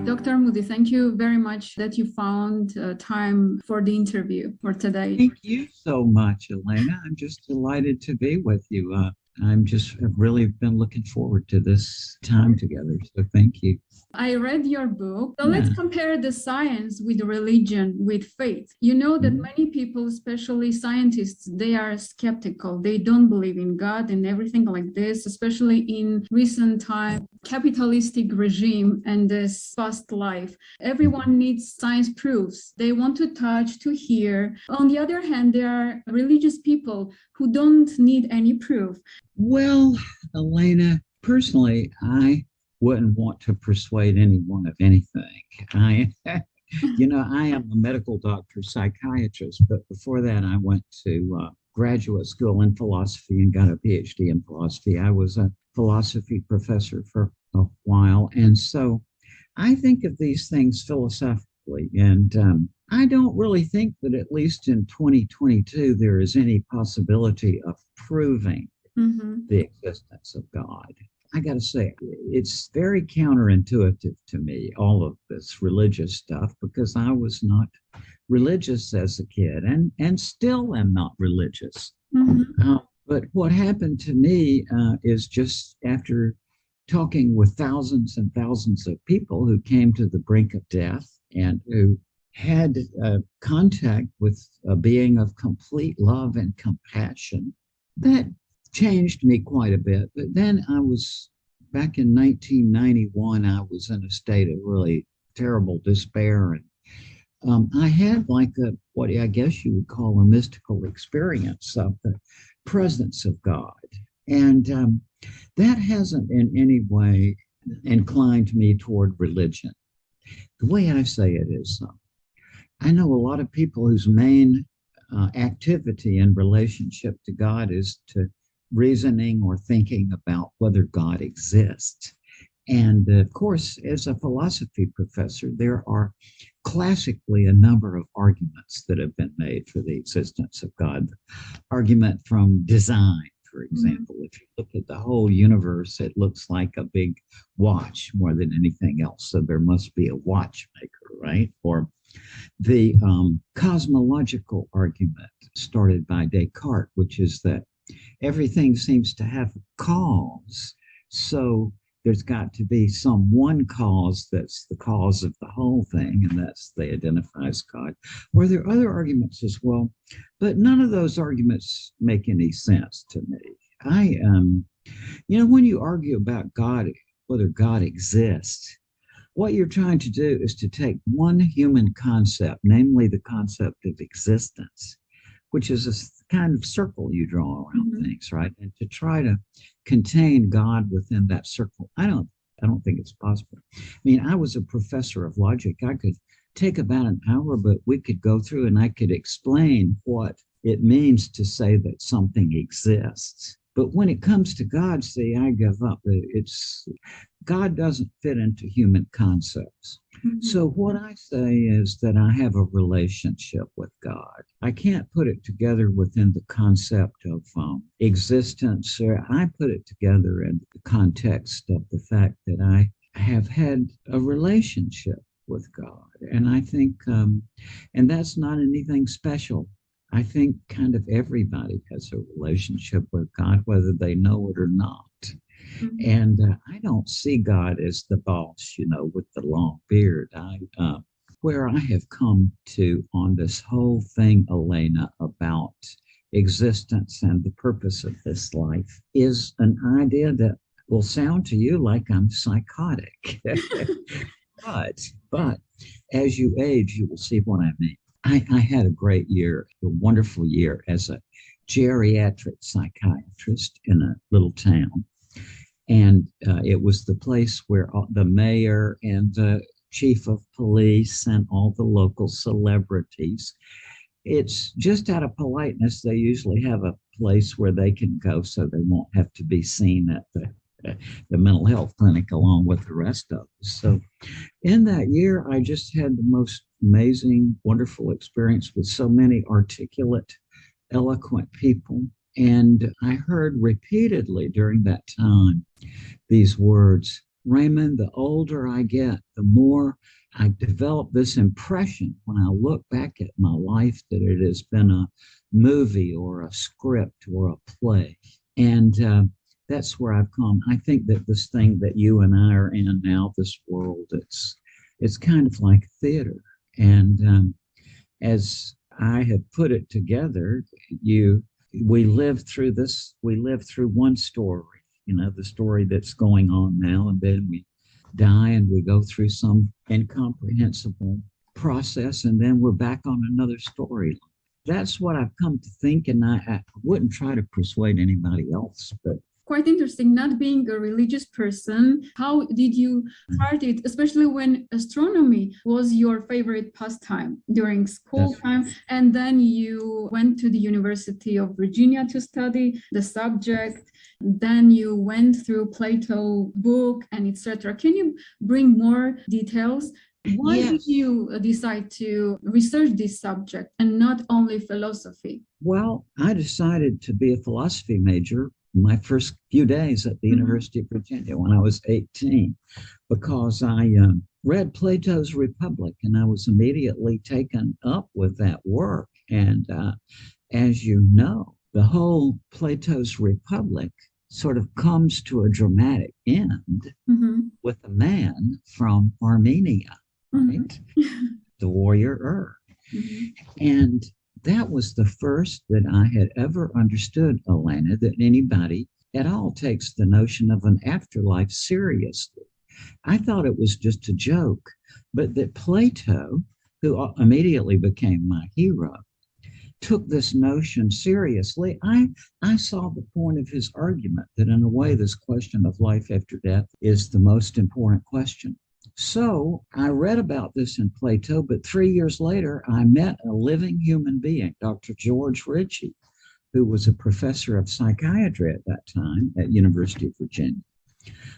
Dr. Moody, thank you very much that you found time for the interview for today. Thank you so much, Elena. I'm just delighted to be with you. I've really been looking forward to this time together. So thank you. I read your book. So let's compare the science with religion, with faith. You know that many people, especially scientists, they are skeptical. They don't believe in God and everything like this, especially in recent time, capitalistic regime and this fast life. Everyone needs science proofs. They want to touch, to hear. On the other hand, there are religious people who don't need any proof. Well, Elena, personally, I wouldn't want to persuade anyone of anything. I am a medical doctor, psychiatrist, but before that, I went to graduate school in philosophy and got a PhD in philosophy. I was a philosophy professor for a while. And so I think of these things philosophically. And I don't really think that at least in 2022, there is any possibility of proving the existence of God. I got to say, it's very counterintuitive to me, all of this religious stuff, because I was not religious as a kid and still am not religious. But what happened to me is just after talking with thousands and thousands of people who came to the brink of death and who had contact with a being of complete love and compassion, that changed me quite a bit. But then back in 1991, I was in a state of really terrible despair. And I had what I guess you would call a mystical experience of the presence of God. And that hasn't in any way inclined me toward religion. The way I say it is, I know a lot of people whose main activity in relationship to God is to reasoning or thinking about whether God exists. And of course, as a philosophy professor, there are classically a number of arguments that have been made for the existence of God. Or from design, for example. If you look at the whole universe, it looks like a big watch more than anything else. So there must be a watchmaker, right? Or the cosmological argument started by Descartes, which is that everything seems to have a cause. So there's got to be some one cause that's the cause of the whole thing, and that's they identify as God. Or there are other arguments as well, but none of those arguments make any sense to me. When you argue about God, whether God exists, what you're trying to do is to take one human concept, namely the concept of existence, which is a kind of circle you draw around things, right? And to try to contain God within that circle, I don't think it's possible. I mean, I was a professor of logic. I could take about an hour, but we could go through and I could explain what it means to say that something exists. But when it comes to God, see, I give up. God doesn't fit into human concepts. So what I say is that I have a relationship with God. I can't put it together within the concept of existence. Or I put it together in the context of the fact that I have had a relationship with God. And I think, and that's not anything special. I think kind of everybody has a relationship with God, whether they know it or not. And I don't see God as the boss, with the long beard. Where I have come to on this whole thing, Elena, about existence and the purpose of this life is an idea that will sound to you like I'm psychotic. But as you age, you will see what I mean. I had a great year, a wonderful year as a geriatric psychiatrist in a little town. And it was the place where the mayor and the chief of police and all the local celebrities, it's just out of politeness, they usually have a place where they can go so they won't have to be seen at the mental health clinic along with the rest of us. So in that year, I just had the most amazing, wonderful experience with so many articulate, eloquent people. And I heard repeatedly during that time these words, Raymond, the older I get, the more I develop this impression when I look back at my life that it has been a movie or a script or a play. And that's where I've come. I think that this thing that you and I are in now, this world, it's kind of like theater. And as I have put it together, we live through this, we live through one story, the story that's going on now, and then we die and we go through some incomprehensible process, and then we're back on another story. That's what I've come to think, and I wouldn't try to persuade anybody else, but quite interesting. Not being a religious person, how did you start it, especially when astronomy was your favorite pastime during school time, and then you went to the University of Virginia to study the subject, then you went through Plato book and etc. Can you bring more details? Why did you decide to research this subject and not only philosophy? Well, I decided to be a philosophy major my first few days at the University of Virginia when I was 18, because I read Plato's Republic, and I was immediately taken up with that work. And as you know, the whole Plato's Republic sort of comes to a dramatic end with a man from Armenia, right? The warrior. And that was the first that I had ever understood, Elena, that anybody at all takes the notion of an afterlife seriously. I thought it was just a joke, but that Plato, who immediately became my hero, took this notion seriously. I saw the point of his argument that in a way this question of life after death is the most important question. So I read about this in Plato, but 3 years later, I met a living human being, Dr. George Ritchie, who was a professor of psychiatry at that time at University of Virginia,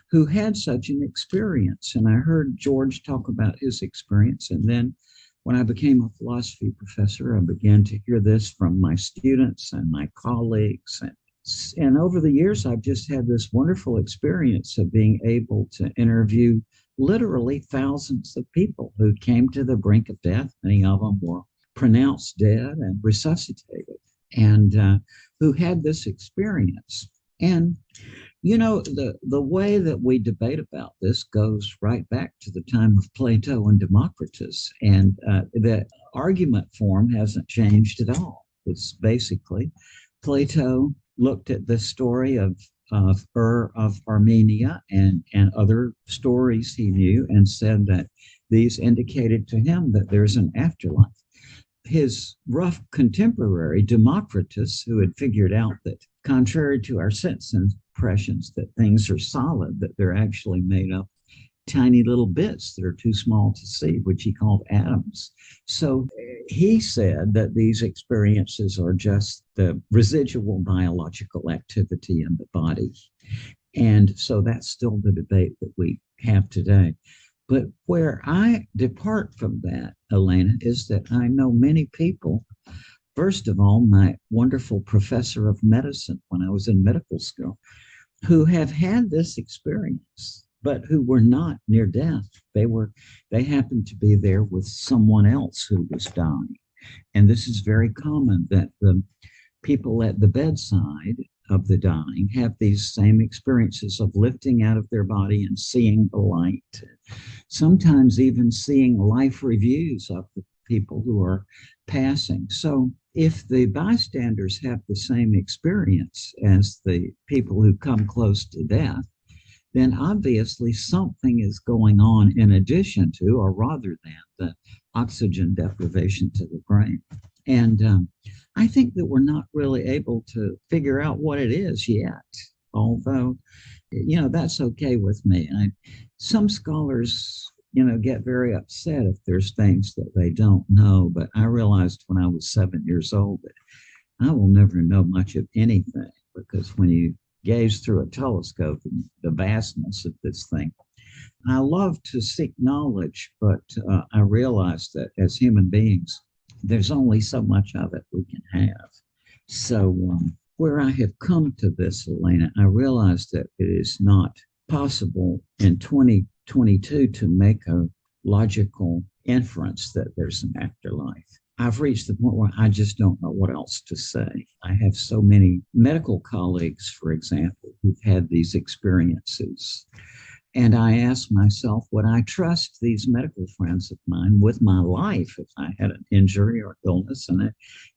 who had such an experience. And I heard George talk about his experience. And then when I became a philosophy professor, I began to hear this from my students and my colleagues. And over the years, I've just had this wonderful experience of being able to interview literally thousands of people who came to the brink of death. Many of them were pronounced dead and resuscitated, and who had this experience. And, the way that we debate about this goes right back to the time of Plato and Democritus. And the argument form hasn't changed at all. It's basically Plato looked at the story of Armenia and other stories he knew and said that these indicated to him that there's an afterlife. His rough contemporary, Democritus, who had figured out that contrary to our sense impressions that things are solid, that they're actually made up tiny little bits that are too small to see, which he called atoms. So he said that these experiences are just the residual biological activity in the body. And so that's still the debate that we have today. But where I depart from that, Elena, is that I know many people. First of all, my wonderful professor of medicine when I was in medical school, who have had this experience, but who were not near death. They happened to be there with someone else who was dying. And this is very common, that the people at the bedside of the dying have these same experiences of lifting out of their body and seeing the light, sometimes even seeing life reviews of the people who are passing. So if the bystanders have the same experience as the people who come close to death, then obviously something is going on in addition to, or rather than, the oxygen deprivation to the brain. And I think that we're not really able to figure out what it is yet, although, that's okay with me. Some scholars, get very upset if there's things that they don't know, but I realized when I was 7 years old that I will never know much of anything, because when you gaze through a telescope and the vastness of this thing. I love to seek knowledge, but I realize that as human beings, there's only so much of it we can have. So where I have come to this, Elena, I realize that it is not possible in 2022 to make a logical inference that there's an afterlife. I've reached the point where I just don't know what else to say. I have so many medical colleagues, for example, who've had these experiences. And I ask myself, would I trust these medical friends of mine with my life if I had an injury or illness? And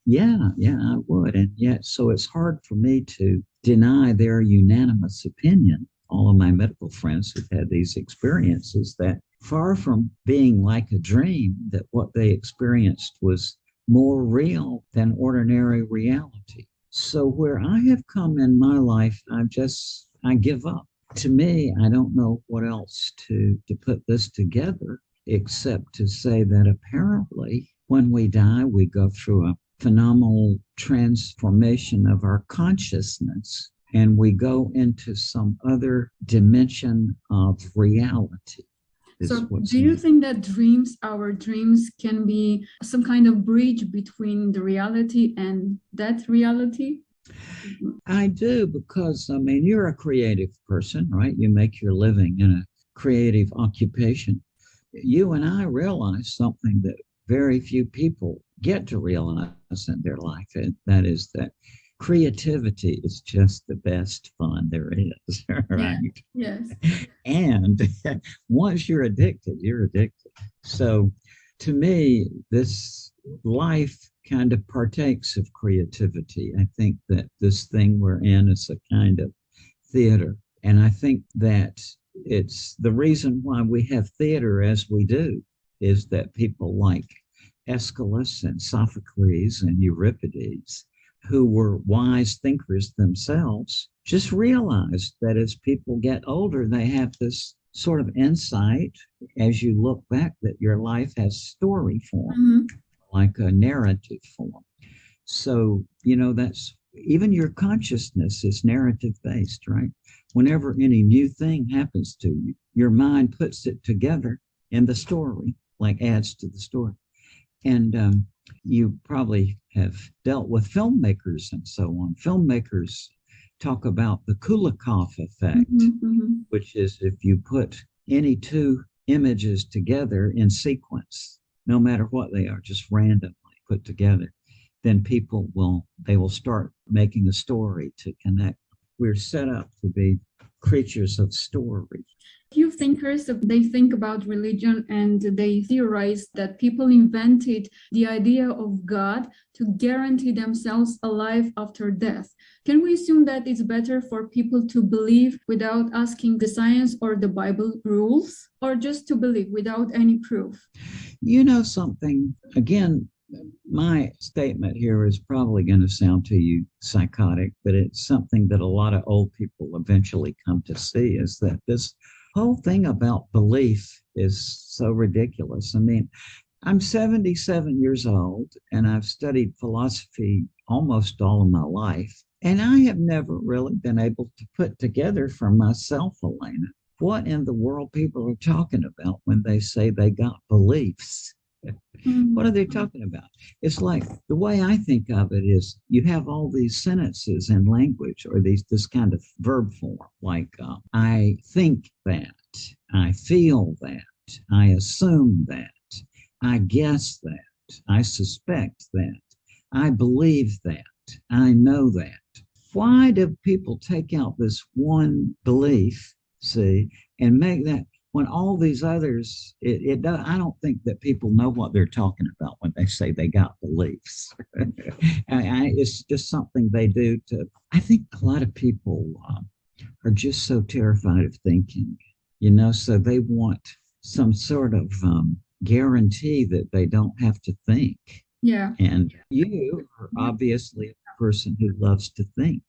yeah, I would. And yet, so it's hard for me to deny their unanimous opinion, all of my medical friends who've had these experiences, that far from being like a dream, that what they experienced was more real than ordinary reality. So where I have come in my life, I give up. To me, I don't know what else to put this together except to say that apparently when we die, we go through a phenomenal transformation of our consciousness and we go into some other dimension of reality. So do you think that our dreams can be some kind of bridge between the reality and that reality? I do, because, I mean, you're a creative person, right? You make your living in a creative occupation. You and I realize something that very few people get to realize in their life, and that is that creativity is just the best fun there is, right? Yes. And once you're addicted, you're addicted. So to me, this life kind of partakes of creativity. I think that this thing we're in is a kind of theater. And I think that it's the reason why we have theater as we do is that people like Aeschylus and Sophocles and Euripides, who were wise thinkers themselves, just realized that as people get older, they have this sort of insight as you look back that your life has story form, like a narrative form. So, you know, that's even your consciousness is narrative based, right? Whenever any new thing happens to you, your mind puts it together in the story, like adds to the story. And you probably have dealt with filmmakers and so on. Filmmakers talk about the Kulakov Effect, which is if you put any two images together in sequence, no matter what they are, just randomly put together, then people will start making a story to connect. We're set up to be creatures of story. Few thinkers, they think about religion and they theorize that people invented the idea of God to guarantee themselves a life after death. Can we assume that it's better for people to believe without asking the science or the Bible rules, or just to believe without any proof? You know something, again, my statement here is probably going to sound to you psychotic, but it's something that a lot of old people eventually come to see, is that this whole thing about belief is so ridiculous. I mean, I'm 77 years old and I've studied philosophy almost all of my life. And I have never really been able to put together for myself, Elena, what in the world people are talking about when they say they got beliefs. What are they talking about? It's like the way I think of it is you have all these sentences in language or this kind of verb form, like I think that, I feel that, I assume that, I guess that, I suspect that, I believe that, I know that. Why do people take out this one belief, see, and make that, when all these others, I don't think that people know what they're talking about when they say they got beliefs. It's just something they do to, I think a lot of people are just so terrified of thinking, you know, so they want some sort of guarantee that they don't have to think. Yeah. And you are obviously a person who loves to think.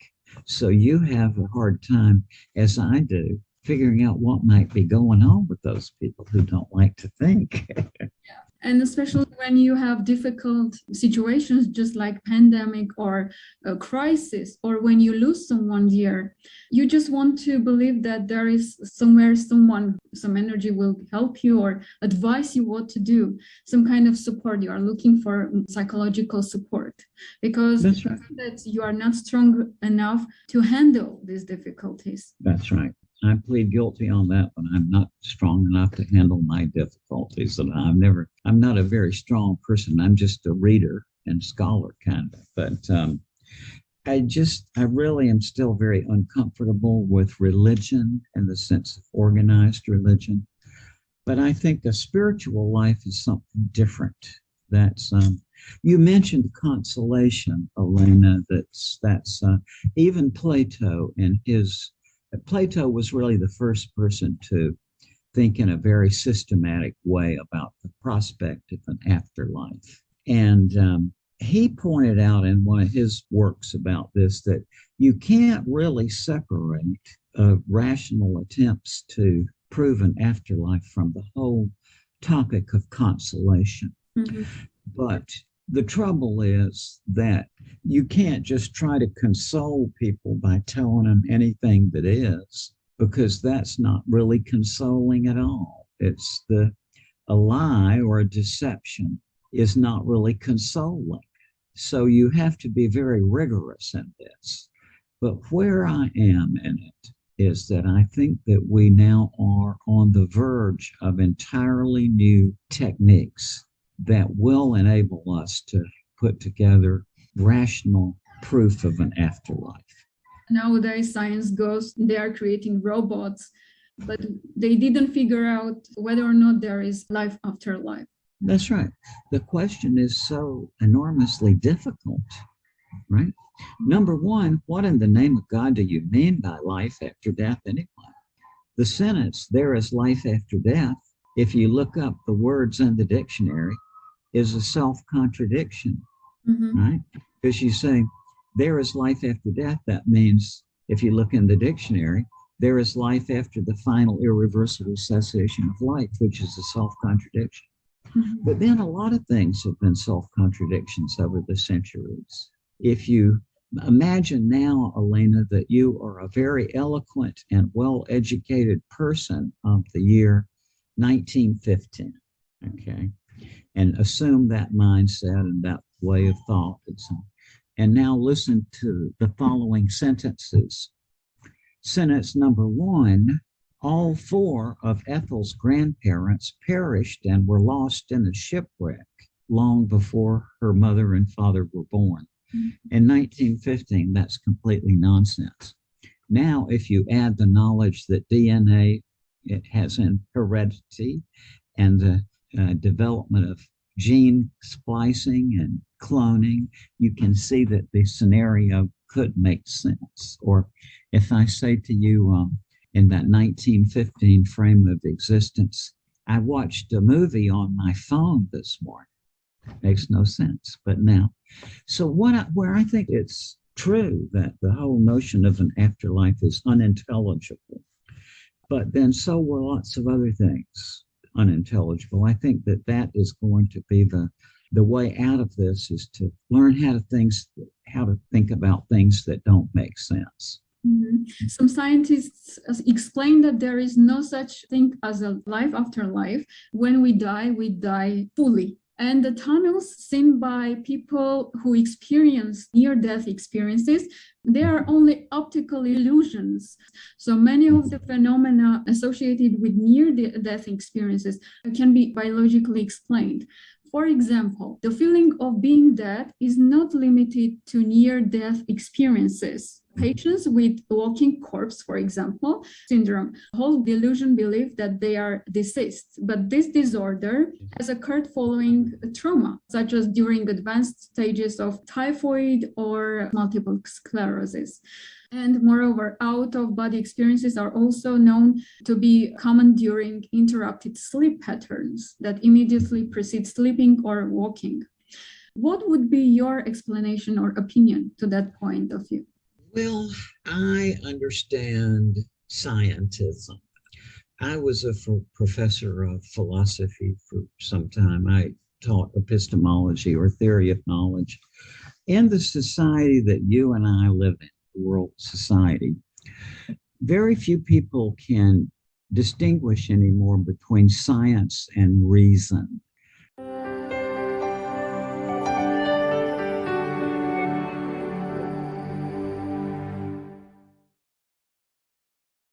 So you have a hard time, as I do, figuring out what might be going on with those people who don't like to think. And especially when you have difficult situations, just like pandemic or a crisis, or when you lose someone dear, you just want to believe that there is somewhere some energy will help you or advise you what to do, some kind of support. You are looking for psychological support because that you are not strong enough to handle these difficulties. That's right. I plead guilty on that one. I'm not strong enough to handle my difficulties. And I'm not a very strong person. I'm just a reader and scholar kind of. But I really am still very uncomfortable with religion in the sense of organized religion. But I think a spiritual life is something different. That's you mentioned consolation, Elena. That's even Plato Plato was really the first person to think in a very systematic way about the prospect of an afterlife. And he pointed out in one of his works about this that you can't really separate rational attempts to prove an afterlife from the whole topic of consolation. Mm-hmm. But the trouble is that you can't just try to console people by telling them anything that is, because that's not really consoling at all. It's a lie or a deception is not really consoling. So you have to be very rigorous in this. But where I am in it is that I think that we now are on the verge of entirely new techniques that will enable us to put together rational proof of an afterlife. Nowadays, science goes, they are creating robots, but they didn't figure out whether or not there is life after life. That's right. The question is so enormously difficult, right? Number one, what in the name of God do you mean by life after death anyway? The sentence, there is life after death, if you look up the words in the dictionary, is a self-contradiction, mm-hmm. right? Because you say, there is life after death. That means, if you look in the dictionary, there is life after the final irreversible cessation of life, which is a self-contradiction. Mm-hmm. But then a lot of things have been self-contradictions over the centuries. If you imagine now, Elena, that you are a very eloquent and well-educated person of the year 1915, okay? And assume that mindset and that way of thought. And now listen to the following sentences. Sentence number one, all four of Ethel's grandparents perished and were lost in a shipwreck long before her mother and father were born. In 1915, that's completely nonsense. Now, if you add the knowledge that DNA, it has in heredity and the development of gene splicing and cloning, you can see that the scenario could make sense. Or if I say to you, in that 1915 frame of existence, I watched a movie on my phone this morning. Makes no sense. But now, so where I think it's true that the whole notion of an afterlife is unintelligible, but then so were lots of other things unintelligible. I think that is going to be the way out of this, is to learn how to think about things that don't make sense. Mm-hmm. Some scientists explain that there is no such thing as a life after life. When we die fully. And the tunnels seen by people who experience near-death experiences, they are only optical illusions. So many of the phenomena associated with near-death experiences can be biologically explained. For example, the feeling of being dead is not limited to near-death experiences. Patients with walking corpse, for example, syndrome, hold the illusion belief that they are deceased. But this disorder has occurred following trauma, such as during advanced stages of typhoid or multiple sclerosis. And moreover, out-of-body experiences are also known to be common during interrupted sleep patterns that immediately precede sleeping or walking. What would be your explanation or opinion to that point of view? Well, I understand scientism. I was a professor of philosophy for some time. I taught epistemology, or theory of knowledge. In the society that you and I live in, the world society, very few people can distinguish anymore between science and reason.